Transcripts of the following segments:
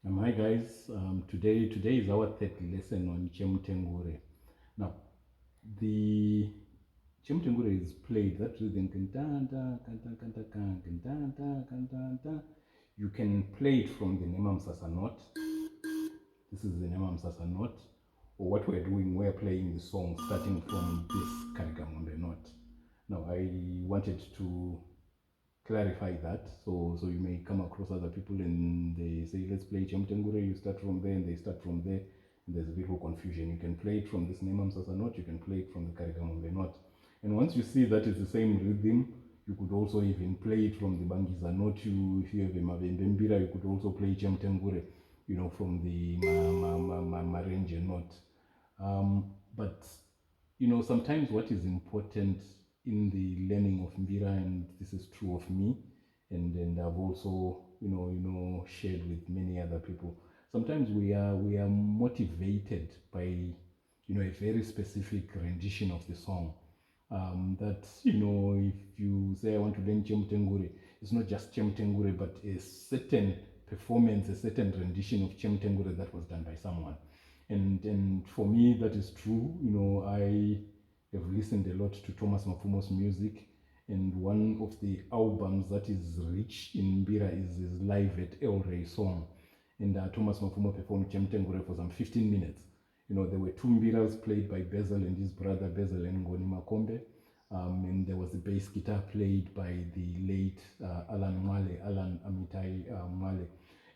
Hi guys, today is our third lesson on Chemutengure. Now, the Chemutengure is played, that rhythm, you can play it from the Nemam Sasa note. This is the Nemam Sasa note, or what we're doing, we're playing the song starting from this Karigamombe note. Now, I wanted to clarify that, so you may come across other people and they say let's play Chemutengure, you start from there and they start from there, and there's a bit of confusion. You can play it from this Nemam Sasa note, you can play it from the Karigamombe note, and once you see that it's the same rhythm, you could also even play it from the Bangiza note. If you have a Mugove Mbira, you could also play Chemutengure, from the Marenje note. But sometimes what is important in the learning of Mbira, and this is true of me, and I've also shared with many other people. Sometimes we are motivated by a very specific rendition of the song. That if you say I want to learn Chemutengure, it's not just Chemutengure, but a certain performance, a certain rendition of Chemutengure that was done by someone. And for me, that is true. I have listened a lot to Thomas Mapfumo's music, and one of the albums that is rich in Mbira is his Live at El Rey song. And Thomas Mapfumo performed Chemutengure for some 15 minutes. There were two Mbiras played by Bezel and his brother Bezel and Ngoni Makombe. And there was a bass guitar played by the late Alan Amitai Mwale.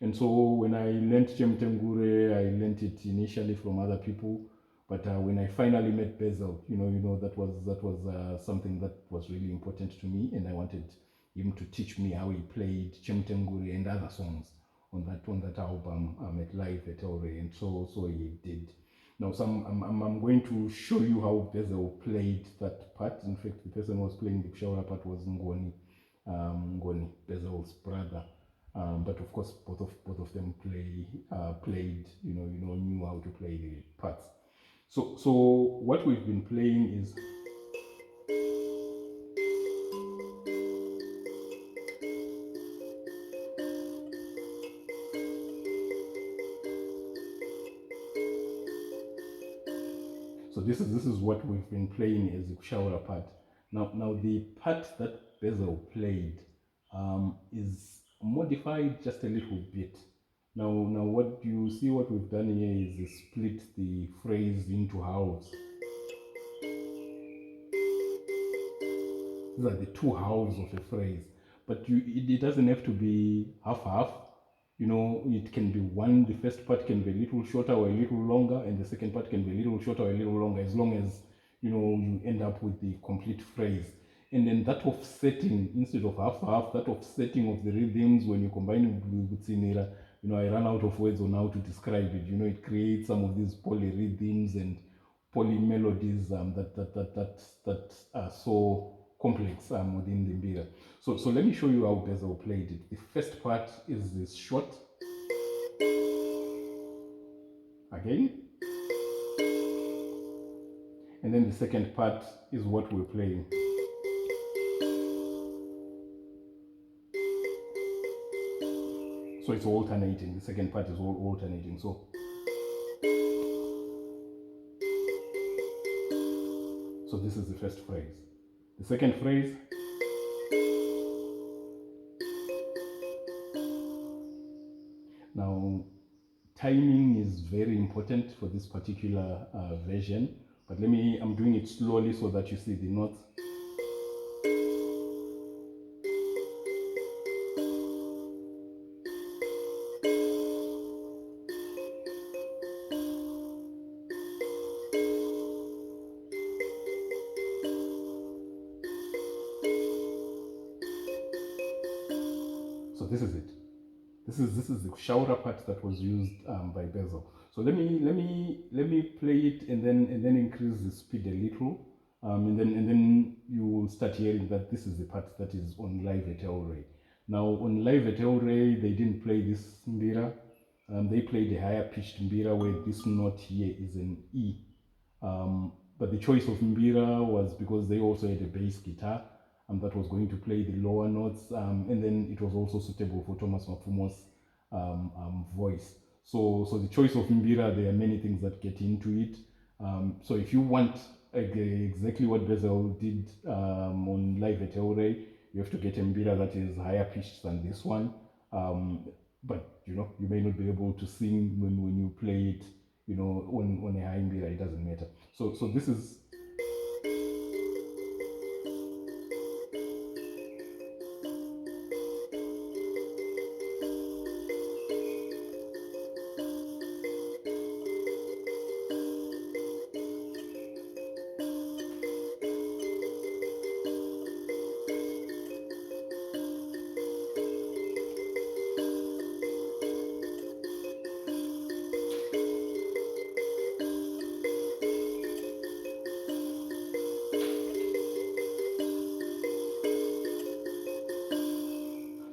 And so when I learned Chemutengure, I learned it initially from other people. But when I finally met Bezel, that was something that was really important to me, and I wanted him to teach me how he played Chemutengure and other songs on that album at Live at El Rey, and so he did. Now, I'm going to show you how Bezel played that part. In fact, the person who was playing the Kushaura part was Ngoni, Bezel's brother. But of course, both of them played, knew how to play the parts. So what we've been playing is this is what we've been playing as the Kushaura part. Now the part that Bezel played is modified just a little bit. Now what you see, what we've done here is split the phrase into halves. These are the two halves of a phrase, but it doesn't have to be half. It can be one. The first part can be a little shorter or a little longer, and the second part can be a little shorter or a little longer, as long as you end up with the complete phrase. And then that offsetting, instead of half, that offsetting of the rhythms, when you combine it with Sinira, I run out of words on how to describe it. It creates some of these polyrhythms and polymelodies that are so complex within the Mbira. So let me show you how Bezel played it. The first part is this short. Again. And then the second part is what we're playing. So it's alternating. The second part is all alternating. So this is the first phrase. The second phrase. Now, timing is very important for this particular version, but I'm doing it slowly so that you see the notes. So this is it. This is the Kushaura part that was used by Bezel. So let me play it and then increase the speed a little, and then you will start hearing that this is the part that is on Live at El Rey. Now on Live at El Rey, they didn't play this Mbira. They played a higher pitched Mbira where this note here is an E. But the choice of Mbira was because they also had a bass guitar that was going to play the lower notes, and then it was also suitable for Thomas Mapfumo's voice. So the choice of Mbira, there are many things that get into it. So if you want exactly what Bezel did on Live at El Rey, you have to get a Mbira that is higher pitched than this one. But you may not be able to sing when you play it, on a high Mbira, it doesn't matter. So this is.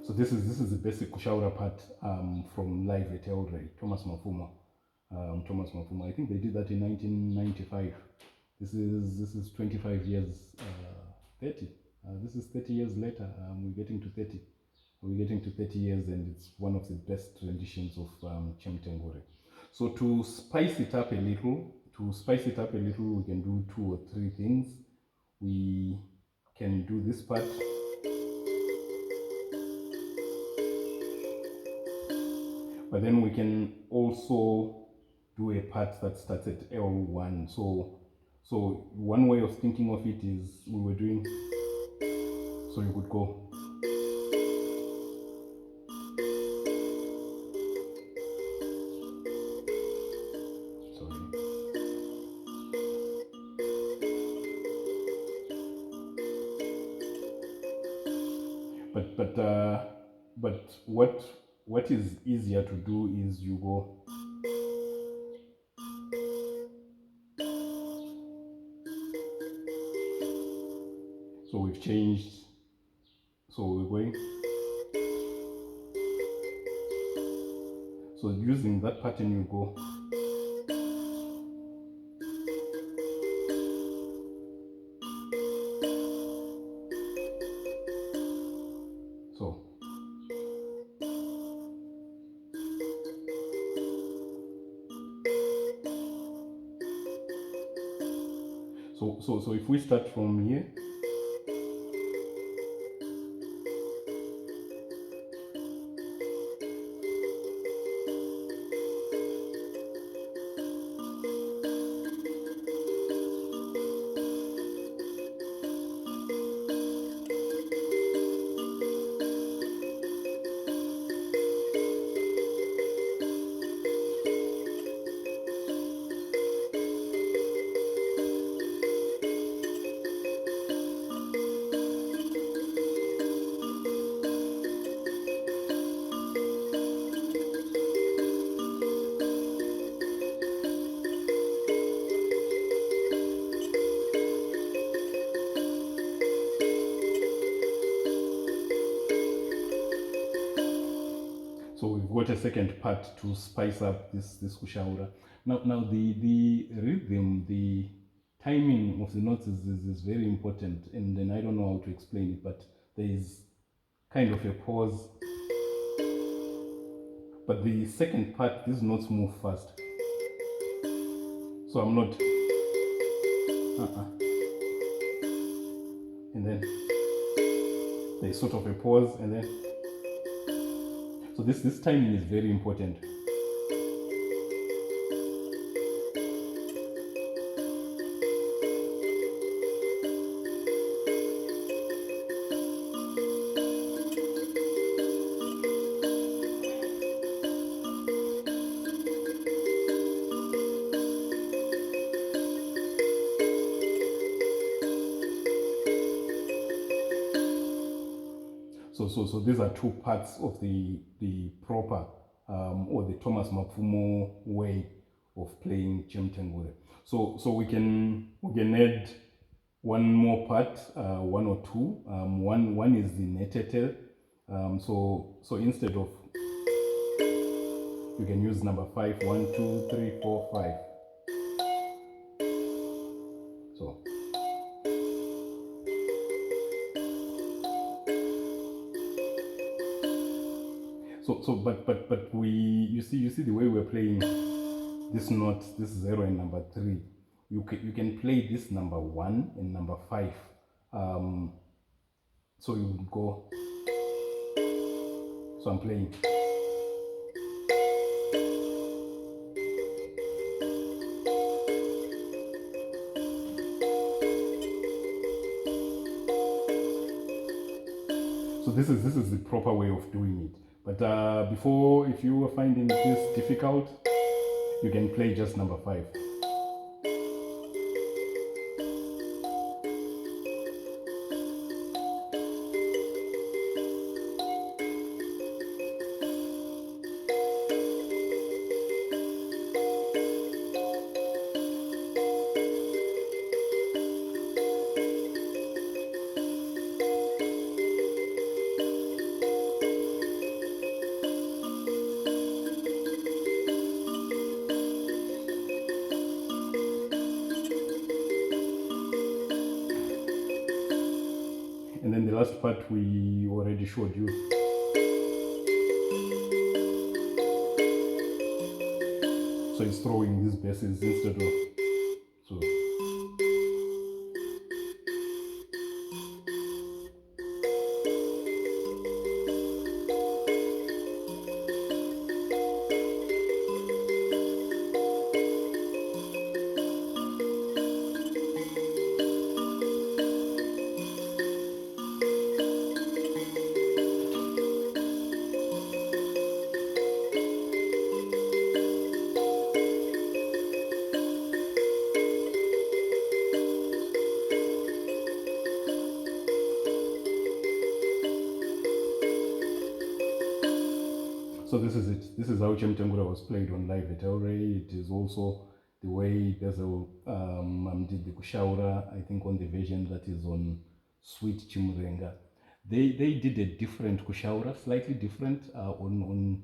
So this is the basic Kushaura part from Live at El Rey, Thomas Mapfumo. Thomas Mapfumo. I think they did that in 1995. This is 25 years, 30. This is 30 years later. We're getting to 30. We're getting to 30 years, and it's one of the best renditions of Chemutengure. So to spice it up a little, we can do 2 or 3 things. We can do this part. But then we can also do a part that starts at L1. So one way of thinking of it is we were doing, so you could go. Sorry. But what is easier to do is you go. So we've changed. So we're going. So using that pattern, you go. So. So if we start from here. So we've got a second part to spice up this Kushaura. Now the rhythm, the timing of the notes is very important, and then I don't know how to explain it, but there is kind of a pause. But the second part, these notes move fast. So I'm not. And then there's sort of a pause, and then. So this timing is very important. So these are 2 parts of the proper or the Thomas Mapfumo way of playing Chemutengure. So we can add one more part, 1 or 2. One is the netete. So instead of, you can use number 5, 1, 2, 3, 4, 5. So. but we, you see the way we're playing this note, this 0 and number 3. You can play this number 1 and number 5. So you would go. So I'm playing. So this is the proper way of doing it. But before, if you are finding this difficult, you can play just number 5. And then the last part we already showed you. So it's throwing these basses instead of so. So this is it. This is how Chemutengure was played on live at El Rey. It is also the way Bezel did the Kushaura, I think, on the version that is on Sweet Chimurenga. They did a different Kushaura, slightly different on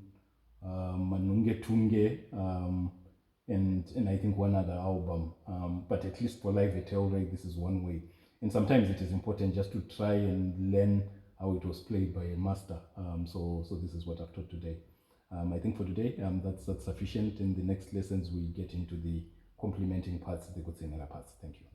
Manunge Tunge and I think one other album. But at least for live at El Rey, this is one way. And sometimes it is important just to try and learn how it was played by a master. So this is what I've taught today. I think for today, that's sufficient. In the next lessons, we get into the complementing parts, the good parts. Thank you.